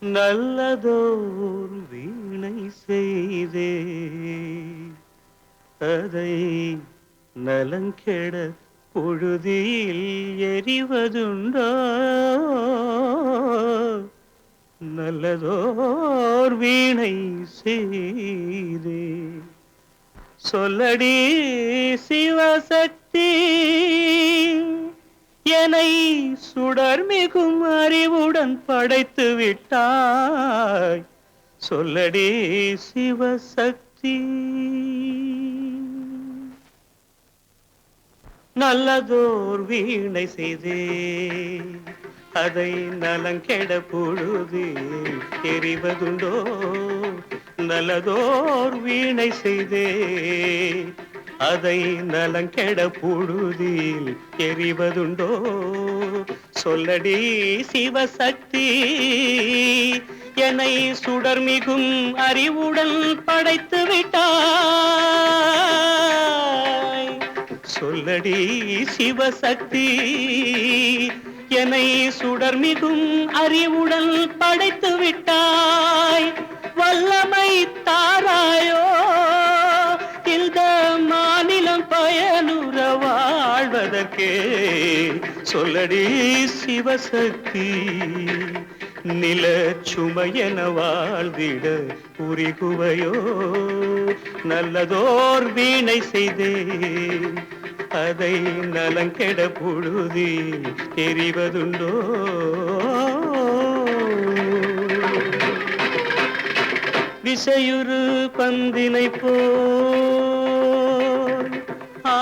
நல்லதோர் வீணை செய்தே அதை நலங்கெட பொழுதில் எறிவதுண்டோ? நல்லதோர் வீணை செய்தே சொல்லடி சிவசக்தி, என்னை சுடர் மிகும் அறிவுடன் படைத்து விட்டாய். சொல்லடி சிவசக்தி. நல்லதோர் வீணை செய்தே அதை நலங்கெட பொழுதில் எறிவதுண்டோ? நல்லதோர் வீணை செய்தே அதை நலங்கெட பொழுதில் எறிவதுண்டோ? சொல்லடி சிவசக்தி, என்னை சுடர் மிகும் அறிவுடன் படைத்து விட்டாய். சொல்லடி சிவசக்தி, என்னை சுடர் மிகும் அறிவுடன் படைத்து விட்டாய். வல்லமை தாராயோ இந்த மாநிலம் பயனுற வாழ்வதற்கே. சொல்லடி சிவசக்தி, நில சுமையென வாழ்ந்திட உரிகுவையோ? நல்லதோர் வீணை செய்தே அதை நலங்கெட பொழுதில் எறிவதுண்டோ? விசையுறு பந்தினை போல் ஆ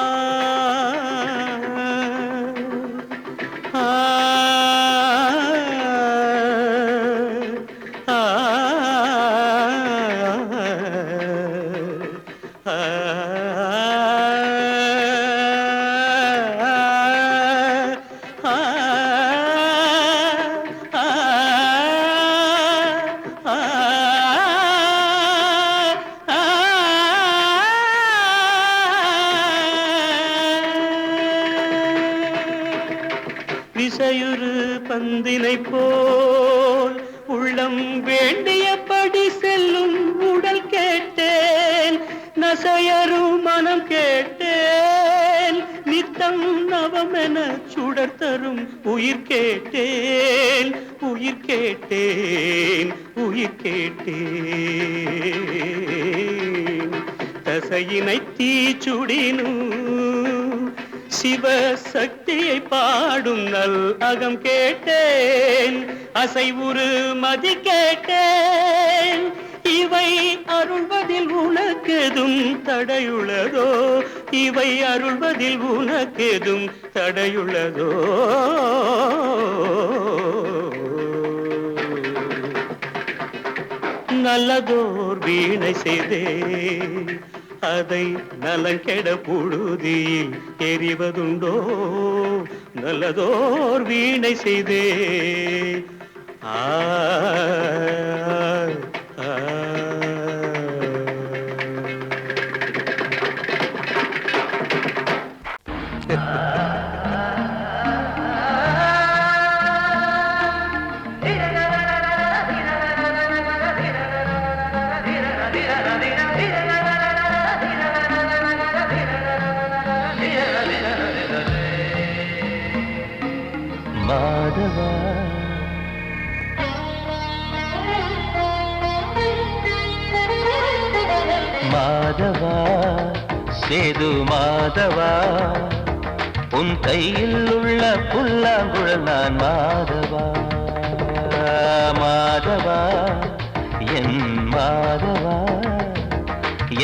விசையுறு பந்தினை போல் உள்ளம் வேண்டியபடி செல்லும் உடல் கேட்டேன். நசையரு மனம் கேட்டேன். நித்தம் நவமென சுடர் தரும் உயிர் கேட்டேன். உயிர் கேட்டேன், உயிர் கேட்டேன். தசையினை தீச்சுடினும் சிவசக்தியை பாடும் நல் அகம் கேட்டேன். அசைவுறு மதி கேட்டேன். இவை அருள்வதில் உனக்கெதும் தடையுள்ளதோ? இவை அருள்வதில் உனக்கெதும் தடையுள்ளதோ? நல்லதோர் வீணை செய்தே அதை நலங்கெட பொழுதில் எறிவதுண்டோ? நல்லதோர் வீணை செய்தே ஆ மாதவா மாதவா சேது மாதவா, உன் கையில் உள்ள புல்லாங்குழல் நான் மாதவா. மாதவா என் மாதவா,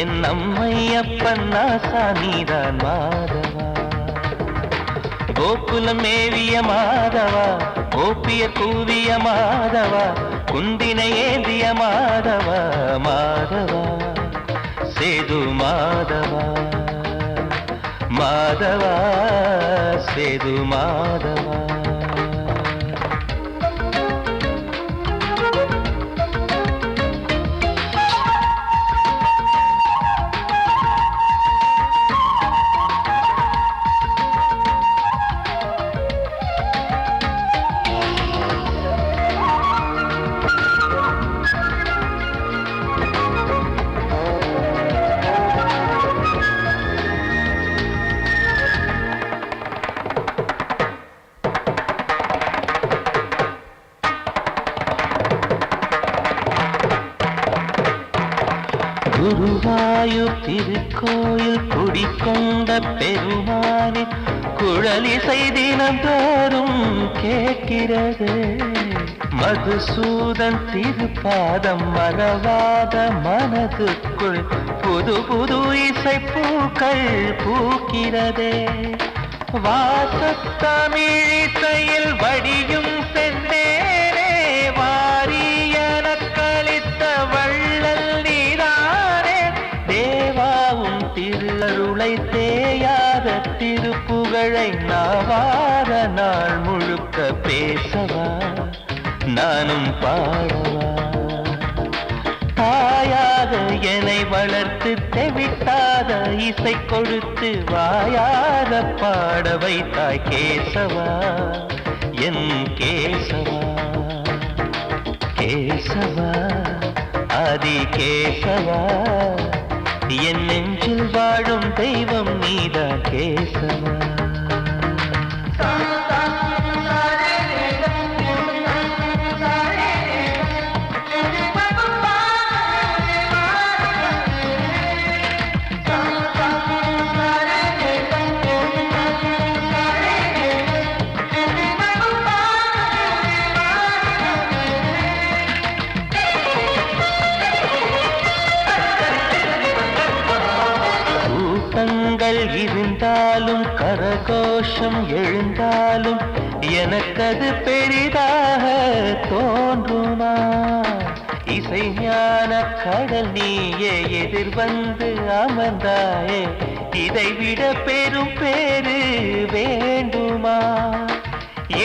என் அம்மையப்பன் நாசா நீதான் மாதவா. கோகுலம் மேவிய மாதவா, கோப்பிய கூவிய மாதவா, குந்தினை ஏந்திய மாதவா. மாதவா சேது மாதவா, மாதவா சேது மாதவா. குருவாயூர் திருக்கோயில் குடிக்கொண்ட பெருமானின் குழலிசை தினந்தோறும் கேட்கிறது. மதுசூதன் திருப்பாதம் மறவாத மனதுக்குள் புது புது இசைப்பூக்கள் பூக்கிறதே. வாசத்தமிழிசையில் வடியும் செந்தேனே வாரியன கழித்த வள்ளல் நீதானே. தேவாவும் திருஅருளை தேயாத திருப்புகழை நாவார நாள் முழுக்க பேசவா நானும் பாடவா. தாயாக என்னை வளர்த்து தெவிட்டாத இசை கொடுத்து வாயாத பாட வைத்தாய் கேசவா என் கேசவா. கேசவா ஆதி கேசவா என் நெஞ்சில் வாழும் தெய்வம் நீதான் கேசவா. இருந்தாலும் கரகோஷம் எழுந்தாலும் எனக்கது பெரிதாக தோன்றுமா. இசை ஞான கடல் நீயே எதிர்வந்து அமர்ந்தாயே இதைவிட பெரும் பேரு வேண்டுமா.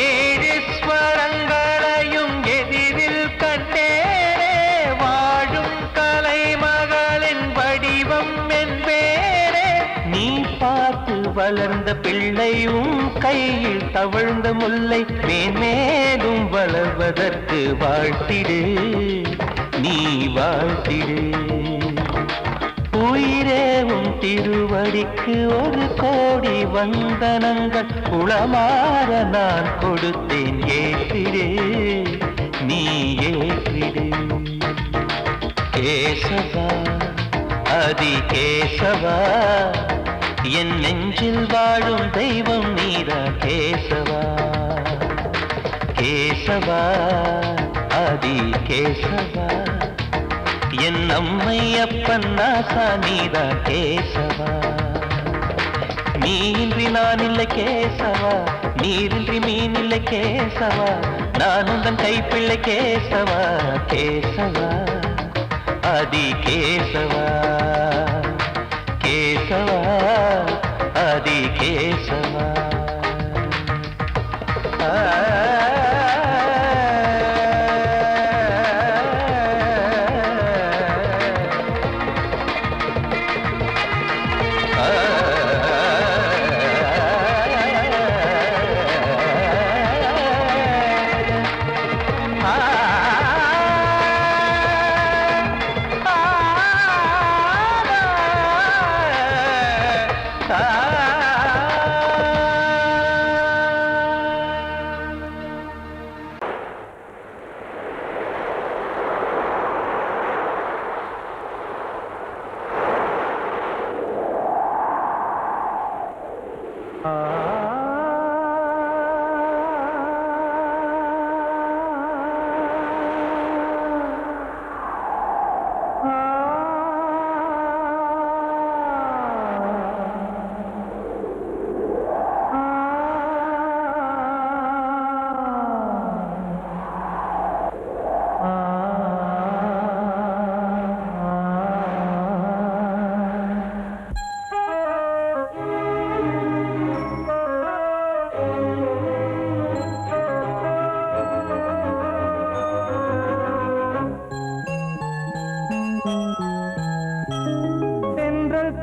ஏழு ஸ்வரங்களையும் எதிரில் கண்டேனே வாழும் கலைமகளின் வடிவம் என்பேனே. நீ பார்த்து வளர்ந்த பிள்ளையும் கையில் தவழ்ந்த முல்லை மேன்மேலும் வளர்வதற்கு வாழ்த்திடு நீ வாழ்த்திடு. உயிரேவும் திருவடிக்கு ஒரு கோடி வந்தனங்கள் உளமாற நான் கொடுத்தேன் ஏற்றிடு நீ ஏற்றிடு. கேசவா ஆதி கேசவா என் நெஞ்சில் வாழும் தெய்வம் நீதா கேசவா. கேசவா ஆதி கேசவா என் அம்மை அப்பன் நாசா நீதா கேசவா. நீன்றி நான் இல்லை கேசவா நீரின்றி மீன் இல்லை கேசவா நான் உந்தன் கைப்பிள்ளை கேசவா. கேசவா ஆதி கேசவா கேசவா ஆதி கேசவா.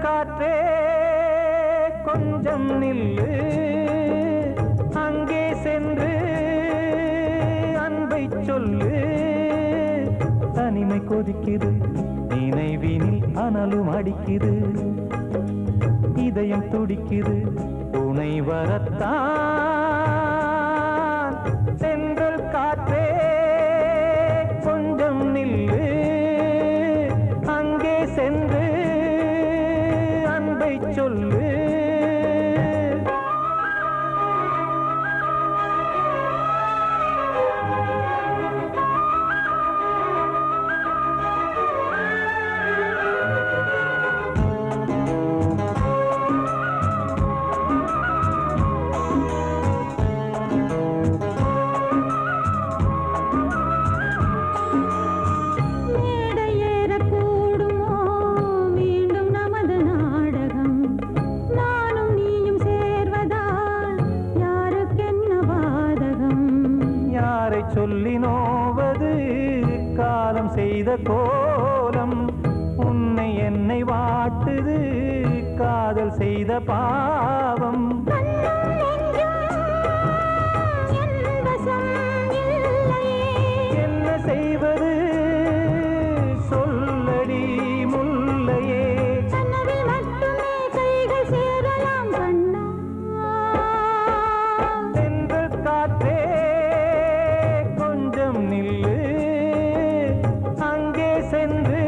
காற்றே கொஞ்சம் நில்லு, அங்கே சென்று அன்பை சொல்லு. தனிமை கொதிக்குது, நினைவினில் அனலும் அடிக்குது, இதயம் துடிக்குது துணை வரத்தான். சென்றல் காற்றே கொஞ்சம் நில்லு, அங்கே சென்று சொல்லி நோவது காலம் செய்த கோலம். உன்னை என்னை வாட்டுது காதல் செய்த பாவம். என்ன செய்வது சொல்லடி முல்லையே. தென்றல் காற்றே கொஞ்சம் நில்லு, அங்கே சென்று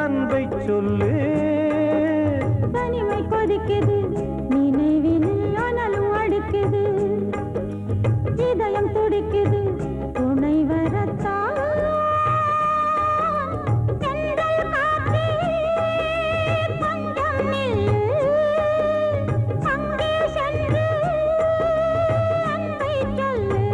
அன்பை சொல்லு. தனிமை கொதிக்குது, நினைவினில் அனலும் அடிக்குது, இதயம் துடிக்குது துணை வரத்தான். தென்றல் காற்றே கொஞ்சம் நில்லு, அங்கே சென்று அன்பை சொல்லு.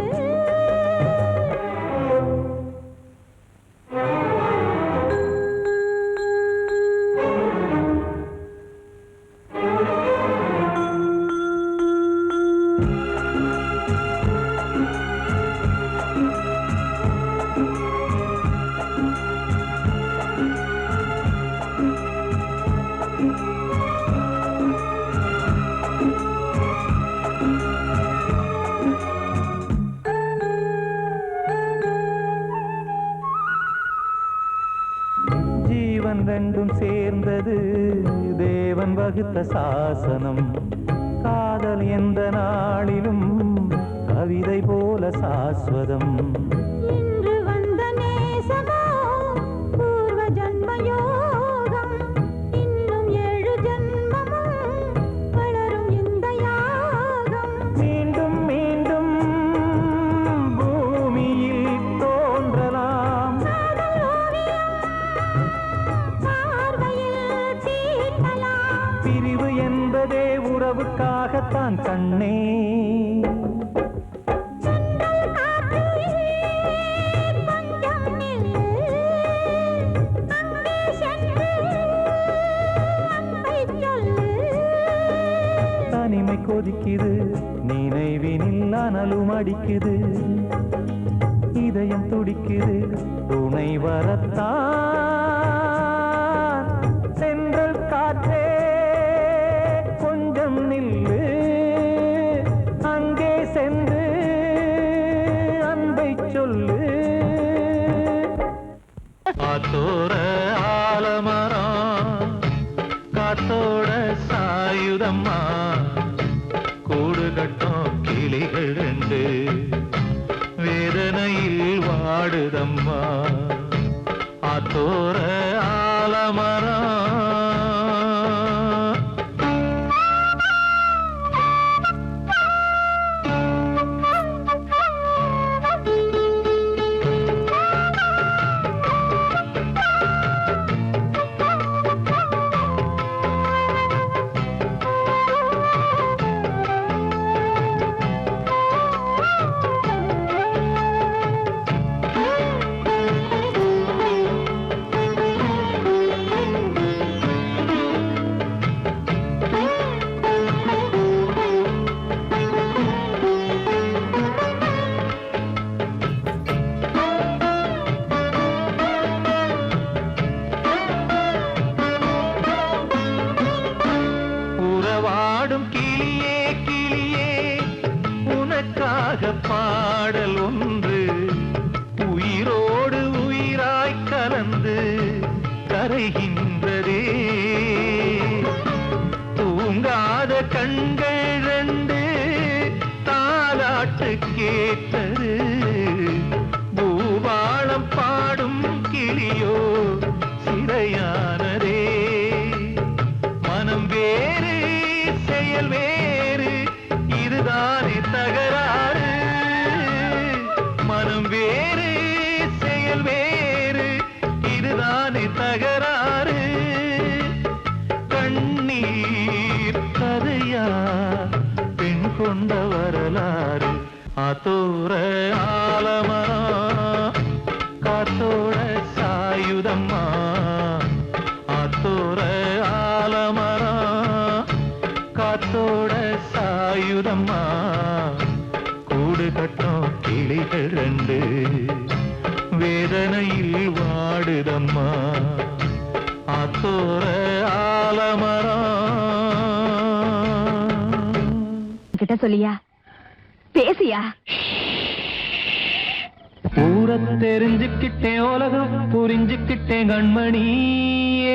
ஜீவன் ரெண்டும் சேர்ந்தது தேவன் வகுத்த சாசனம். காதல் எந்த நாளிலும் கவிதை போல சாஸ்வதம். இன்று வந்த நேசமோ பூர்வ ஜன்ம யோகம், இன்னும் 7 ஜன்மமும் வளரும் இந்த யாகம். மீண்டும் மீண்டும் பூமியில் தோன்றலாம். காதல் ஓவியம் பார்வையில் தீட்டலாம். பிரிவு என்பதே உறவுக்காகத்தான் கண்ணே. தென்றல் காற்றே கொஞ்சம் நில்லு, அங்கே சென்று அன்பை சொல்லு. தனிமை கொதிக்குது, நினைவினில் அனலும் அடிக்குது, இதயம் துடிக்குது துணை வரத்தான். தென்றல் காற்றே கொஞ்சம் நில்லு, அங்கே சென்று அன்பை சொல்லு. காத்தோர ஆலமரம் காத்தோட சாயுதம்மா, கூடு கட்டும் கிளிகள் ரெண்டு வேதனையில் வாடுதம்மா. ஆத்தோர ஆலமரம் உறவாடும் கிளியே கிளியே, உனக்காக பாடல் ஒன்று உயிரோடு உயிராய் கலந்து கரைகின்றதே. தூங்காத கண்கள் ரெண்டு தாலாட்டு கேட்டது, பூபாளம் பாடும் கிளியோ சிறையானதே. மனம் வேறு செயல் வேறு, இதுதானே தகராறு. மனம் வேறு செயல் வேறு, இதுதானே தகராறு. கண்ணீர் கதையா பெண் கொண்ட வரலாறு. ஆத்தோர ஆலமரம் காத்தோட சாயுதம்மா, ஆத்தோர ஆலமரம் காத்தோட சாயுதம்மா, கூடு கட்டும் கிளிகள் ரெண்டு வேதனையில் வாடுதம்மா ஆத்தோர ஆலமரம். கிட்ட சொல்லியா பேசியா? ஊரை தெரிஞ்சுக்கிட்டேன் உலகம் புரிஞ்சுக்கிட்டேன் கண்மணி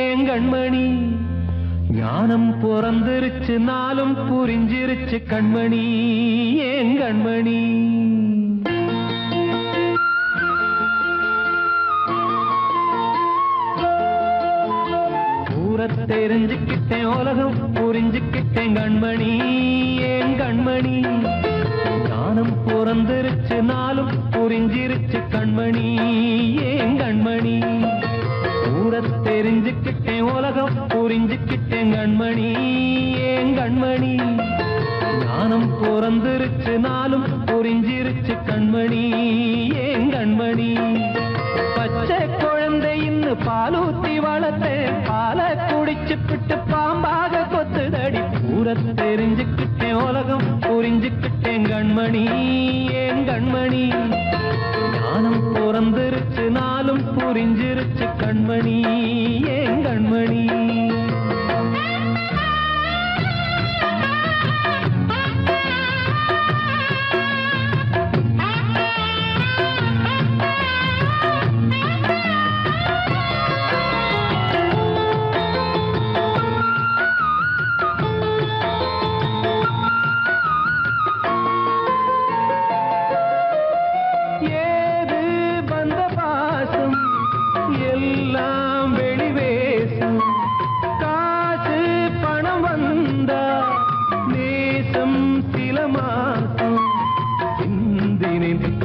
ஏன் கண்மணி ஞானம் பிறந்திருச்சு நாளும் புரிஞ்சிருச்சு கண்மணி ஏன் கண்மணி. ஊரை தெரிஞ்சுக்கிட்டேன் உலகம் புரிஞ்சுக்கிட்டேன் கண்மணி ஏன் கண்மணி ஞானம் பிறந்திருச்சு நாளும் புரிஞ்சிருச்சு கண்மணி ஏன் கண்மணி. ஊரை தெரிஞ்சுக்கிட்டேன் உலகம் புரிஞ்சுக்கிட்டேன் கண்மணி ஏன் கண்மணி ஞானம் பிறந்திருச்சு நாளும் புரிஞ்சிருச்சு கண்மணி ஏன் கண்மணி. பச்சை குழந்தை இன்னும் பாலூத்தி வளர்த்தேன் பாலை குடிச்சு பிட்டு பாம்பாக கொத்துதடி. ஊரை தெரிஞ்சுக்கிட்டேன் உலகம் புரிஞ்சுக்கிட்டேன் கண்மணி ஏன் கண்மணி ஞானம் பிறந்திருச்சு நாளும் புரிஞ்சிருச்சு கண்மணி ஏன் கண்மணி.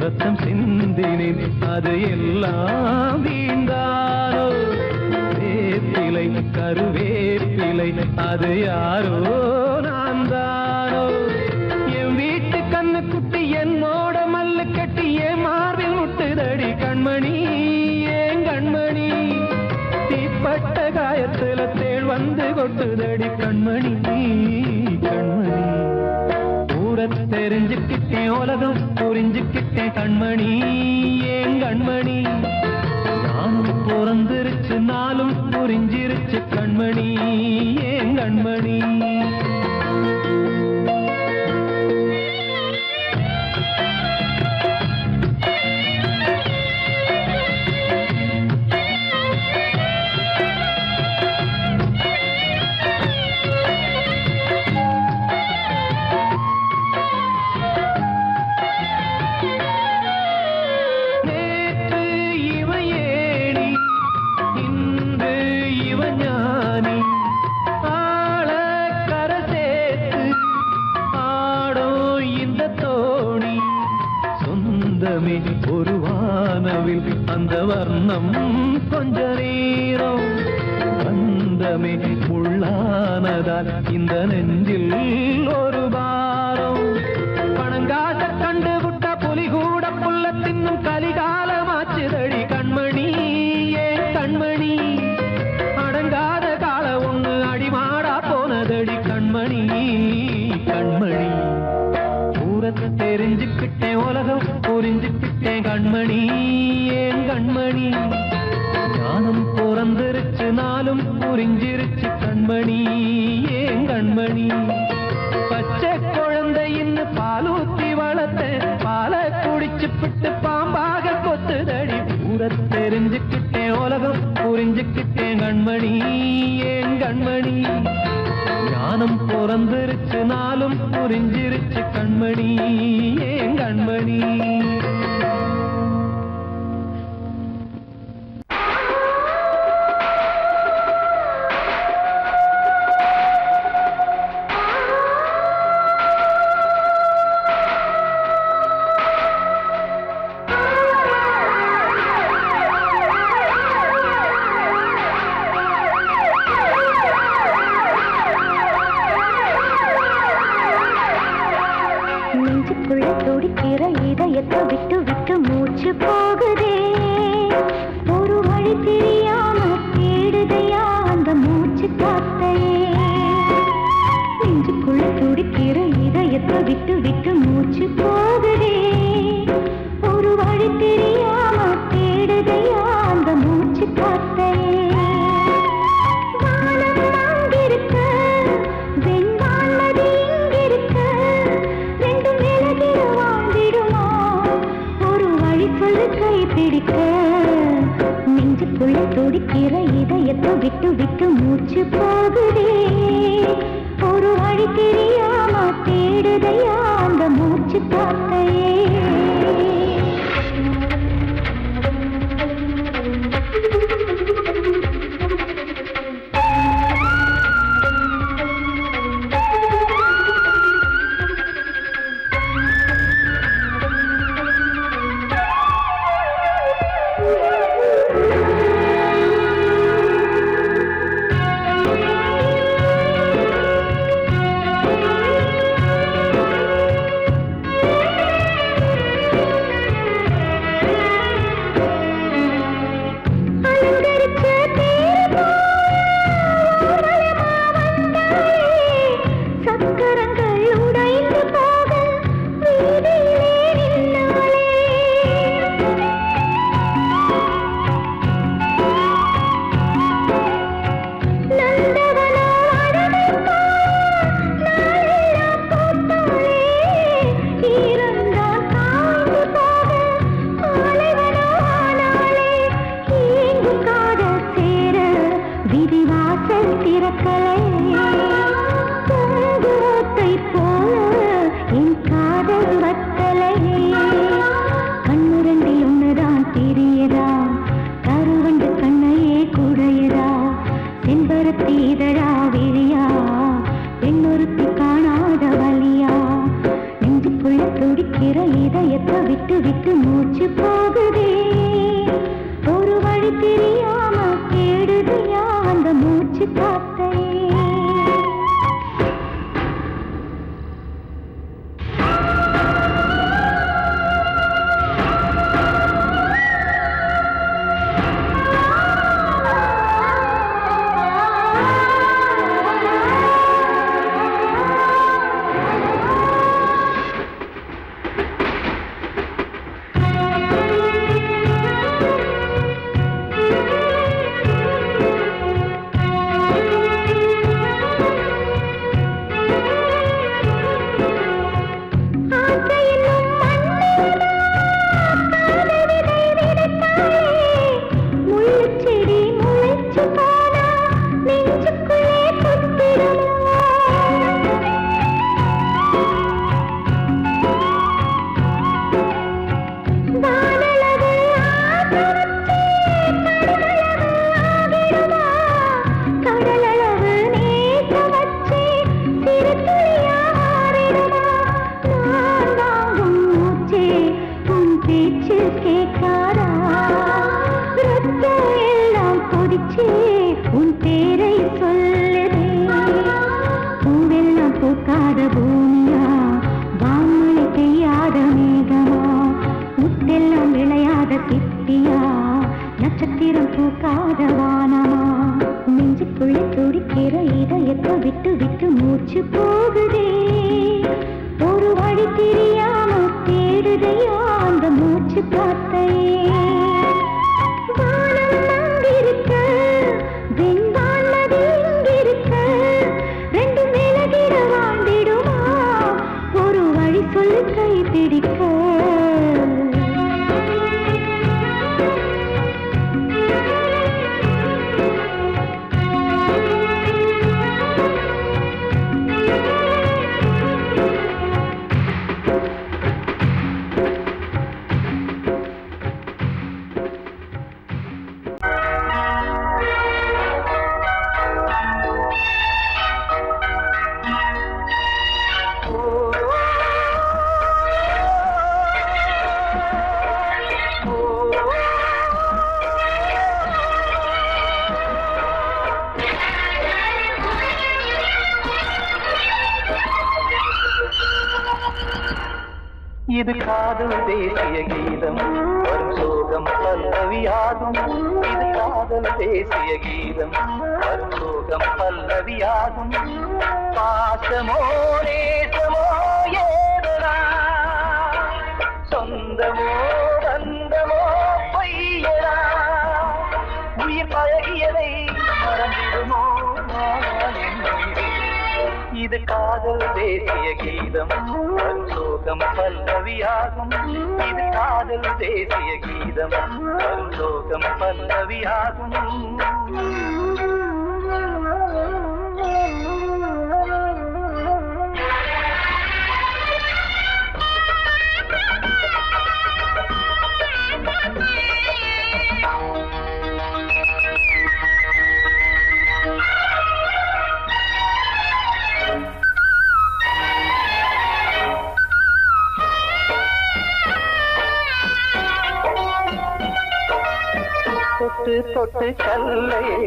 ரத்தம் சிந்தினேன் அது எல்லாம் வீண்டானோ வேப்பிலை கருவேப்பிலை அது யாரோ நான் தானோ. என் வீட்டு கண்ணு குட்டி என்னோட மல்லு கட்டி என் மார்பில் முட்டுதடி கண்மணி ஏன் கண்மணி தீப்பட்ட காயத்துல தேள் வந்து கொட்டுதடி கண்மணி கண்மணி. ஊரை தெரிஞ்சுக்கிட்டேன் உலகம் புரிஞ்சுக்கிட்டேன் கண்மணி ஏன் கண்மணி நானும் பிறந்திருச்சு நாளும் புரிஞ்சிருச்சு கண்மணி ஏன் கண்மணி. ஒரு வானவில் அந்த வர்ணம் கொஞ்ச நேரம் பந்தமே உள்ளானதால் இந்த நெஞ்சில் ஒரு பாரம். பணங்காச கண்டு விட்ட புலி கூட புல்ல தின்னும் கலிகாலமாச்சுதடி கண்மணி ஏன் கண்மணி அடங்காத கால ஒண்ணு அடிமாடா போனதடி கண்மணி கண்மணி. ஊரை தெரிஞ்சுக்கிட்டேன் உலகம் புரிஞ்சுக்கிட்டேன் கண்மணி ஏன் கண்மணி ஞானம் பிறந்திருச்சு நாளும் புரிஞ்சிருச்சு கண்மணி ஏன் கண்மணி. பச்சை குழந்தை இன்னும் பாலூத்தி வளர்த்தேன் பாலை குடிச்சு பிட்டு பாம்பாக கொத்துதடி. ஊரை தெரிஞ்சுக்கிட்டேன் உலகம் புரிஞ்சுக்கிட்டேன் கண்மணி ஏன் கண்மணி ஞானம் பிறந்திருச்சு நாளும் புரிஞ்சிருச்சு கண்மணி ஏன் கண்மணி. நெஞ்சுக்குள்ள துடிக்கிற இதயத்தை விட்டு விட்டு மூச்சு போகுதே ஒரு வழி தெரியாம தேடுதையா அந்த மூச்சு காத்தையே. நெஞ்சுக்குள்ள துடிக்கிற இதயத்தை விட்டு விட்டு மூச்சு போகுதே பிடிக்க நெஞ்சுக்குள்ள துடிக்கிற இதயத்தை விட்டு விட்டு மூச்சு போகுதே ஒரு வழி தெரியாம தேடுதையா அந்த மூச்சு காத்தையே இது காதல் தேசிய கீதம் வரும் சோகம் பல்லவியாகும் இது காதல் தேசிய கீதம் வரும் சோகம் பல்லவியாகும் பாசமோ நேசமோ ஏதனா சொந்தமோ பந்தமோ பொய்யனா உயிர் பழகியதை மறந்திடுமோ இது காதல் தேசிய கீதம் வரும் சோகம் பல்லவியாகும் இது காதல் காதல் தேசிய கீதம் வரும் சோகம் பல்லவியாகும். தொட்டு தொட்டு கல்லையே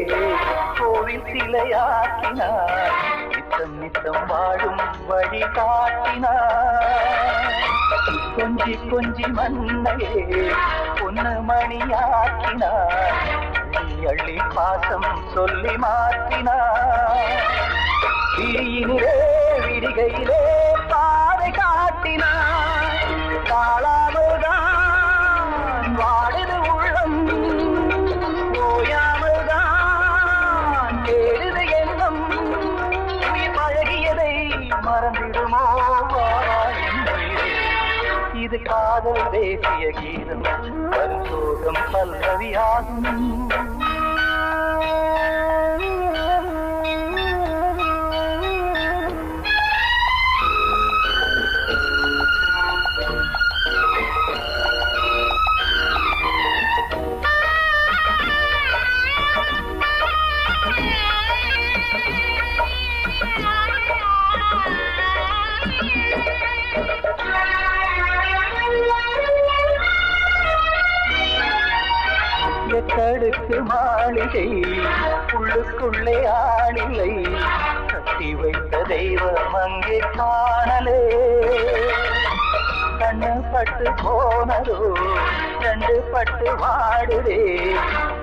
கோவில் சிலையாக்கினார், நித்தம் நித்தம் வாழும் வழி காட்டினார். கொஞ்சி கொஞ்சி மண்ணையே பொன்னு மணியாக்கினார், அள்ளி அள்ளி பாசம் சொல்லி மாற்றினார். விழியினிலே விடிகையிலே பாதை காட்டினார், காளாமல்தான் வாடுது உள்ளம், ஓயாமல்தான் தேடுது எண்ணம். உயிர் பழகியதை மறந்திடுமோ இது காதல் தேசிய கீதம் வரும் சோகம் பல்லவியாகும். எட்டடுக்கு மாளிகை உள்ளுக்குள்ளே ஆளில்லை, கட்டி வைத்த தெய்வம் அங்கே காணலே. கண்ணு பட்டு போனதோ ரெண்டு பட்டு வாடுதே,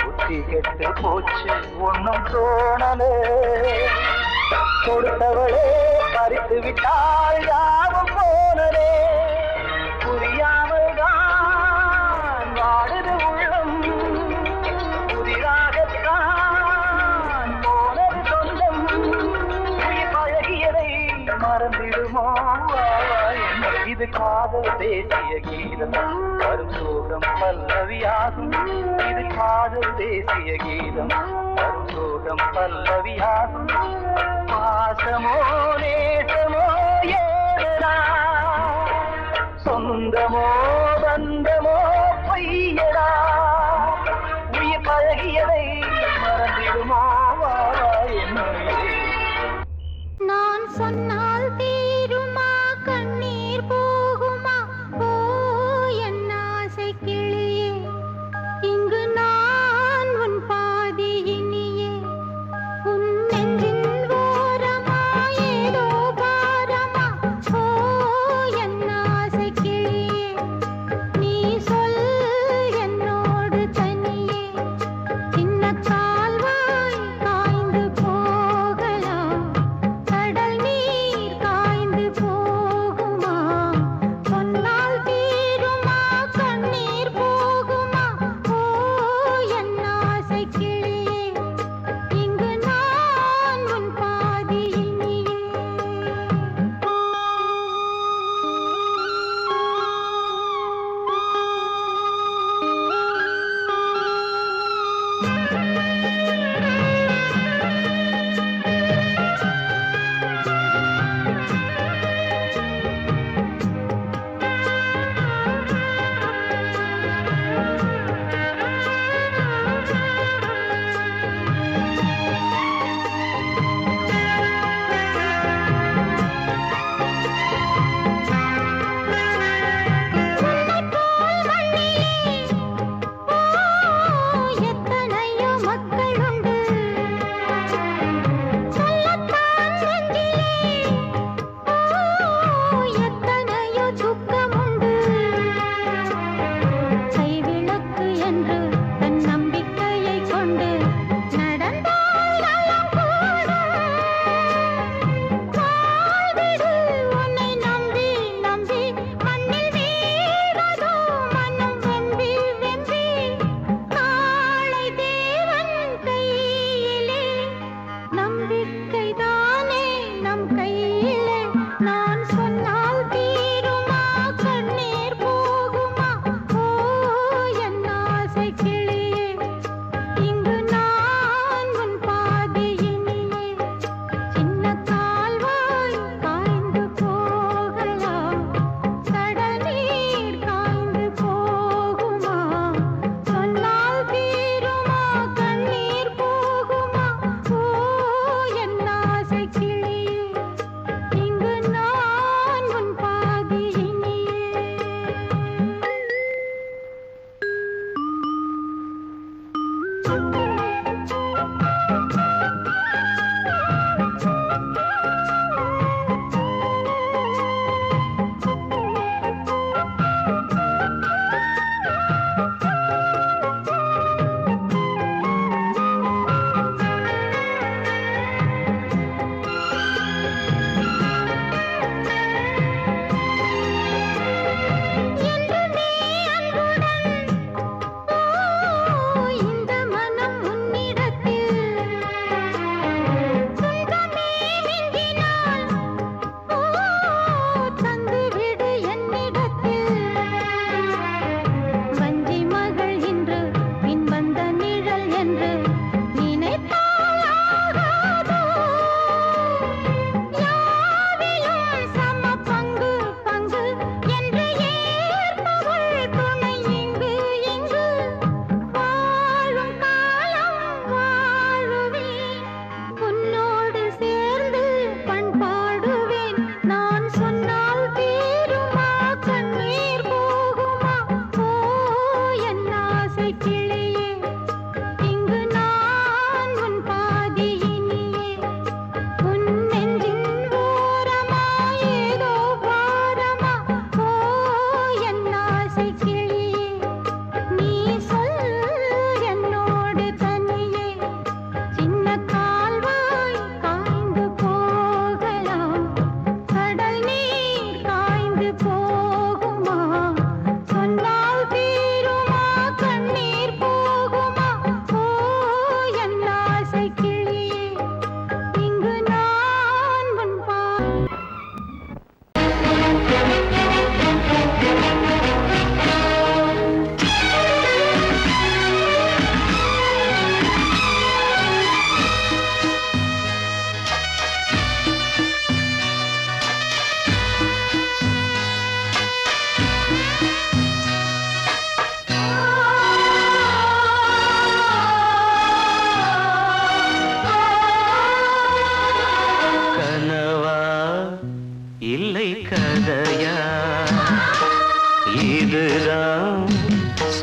புத்தி கெட்டு போச்சு ஒன்னும் தோணலே. கொடுத்தவளே பறித்து விட்டால் யாவும் போனதே, புரியாமல் தான் வாடுது உள்ளம். புதிராகத்தான் போனது சொந்தம், உயிர் பழகியதை மறந்திடுமோ இது காதல் தேசிய கீதம் வரும் சோகம் பல்லவியாகும். இது காதல் தேசிய கீதம் வரும் சோகம் பல்லவியாகும். பாசமோ நேசமோ ஏதா, சொந்தமோ பந்தமோ பொய்யடா, உயிர் பழகியதை மறந்திடுமோ என்னுடைய. நான் சொன்னால் தீருமா கண்ணீர் போகுமா, ஓ என் ஆசை கிளியே, இங்கு நான் உன் பாதி இனியே. உன் நெஞ்சின் ஓரமா ஏதோ பாரமா, ஓ என் ஆசை கிளியே,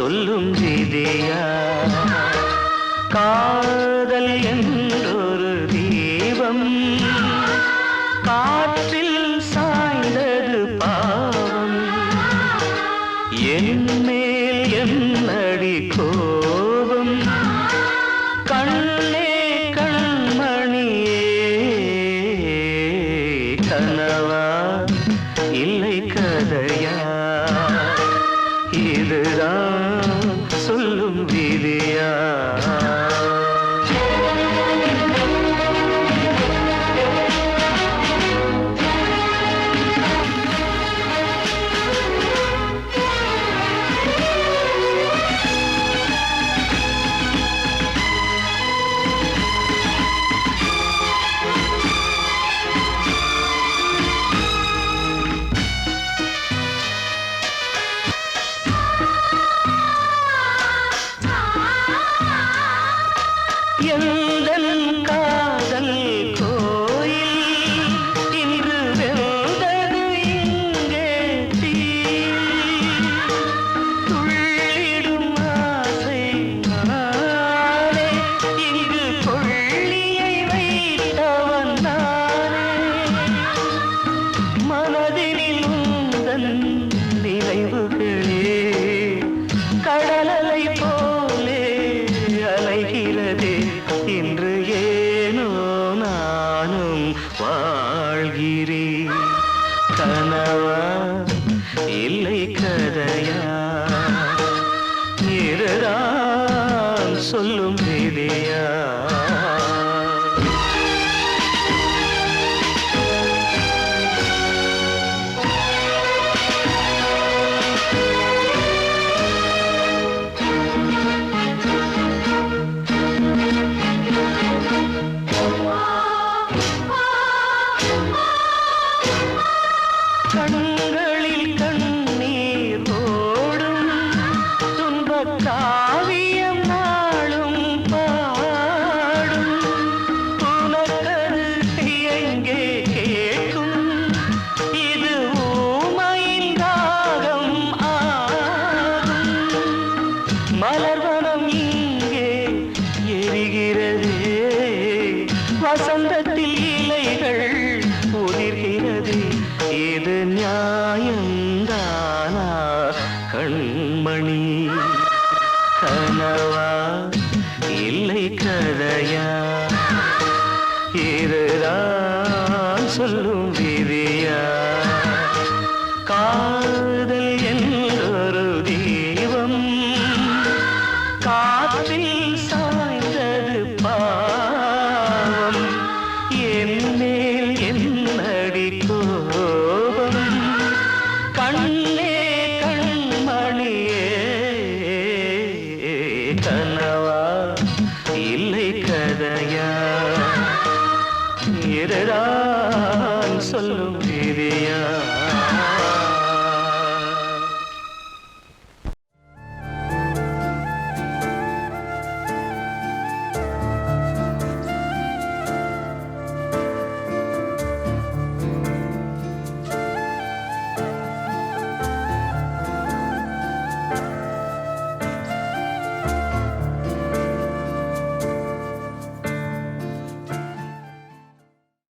சொல்லும் விதியா காதல் என்றொரு தீபம் காற்றில் சாய்ந்தது பாவம் என் மேல் என்னடி கோபம் கண்ணே கண்மணியே கனவா இல்லை கதையா இதுதான் சொல்லும் விதியா எந்தன் காதல் கோயில் இன்று வெந்தது இங்கே தீ துள்ளிடும் ஆசை நானே இங்கு கொள்ளியை வைத்தவன் நானே மனதினில் உந்தன் நினைவுகளே கடலலை போலே அலைகிறதே இன்று ஏனோ நானும் வாழ்கிறேன் கனவா இல்லை கதையா இதுதான் சொல்லும் விதியா கண்களில் கண்ணீர் ஓடும் துன்பக் காவியம் நாளும் பாடும் உனக்கது எங்கே கேட்கும் இது ஊமையின் தாகம் ஆகும் மலர்வனம் இங்கே எரிகிறதே வசந்தத்தில் இலைகள் உதிர்கிறது இது நியாயந்தானா கண்மணி கனவா இல்லை கதையா இதுதான் சொல்லும் விதியா காதல் என்றொரு தீபம் காற்றில் சாய்ந்தது பாவம் என் மேல் என்னடி கோபம் கண்ணே கண்மணியே கனவா இல்லை கதையா இதுதான் சொல்லும்